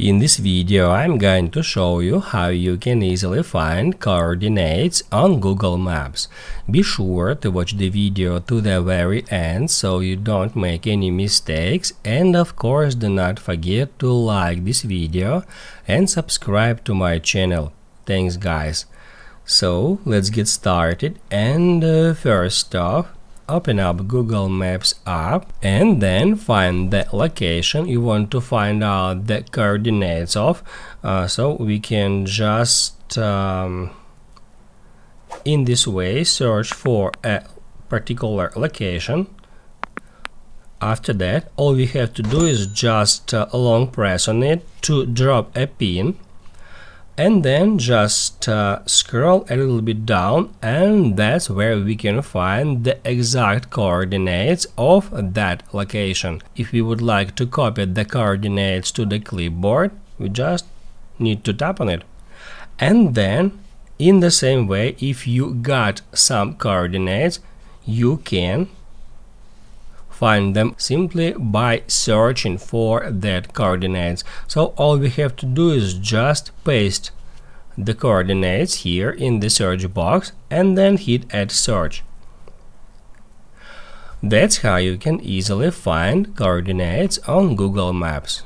In this video, I'm going to show you how you can easily find coordinates on Google Maps. Be sure to watch the video to the very end so you don't make any mistakes, and of course do not forget to like this video and subscribe to my channel. Thanks guys. So let's get started, and first off, open up Google Maps app and then find the location you want to find out the coordinates of. So we can just in this way search for a particular location. After that, all we have to do is just long press on it to drop a pin, and then just scroll a little bit down, and that's where we can find the exact coordinates of that location. If we would like to copy the coordinates to the clipboard, we just need to tap on it. And then in the same way, if you got some coordinates, you can find them simply by searching for that coordinates. So all we have to do is just paste the coordinates here in the search box and then hit add search. That's how you can easily find coordinates on Google Maps.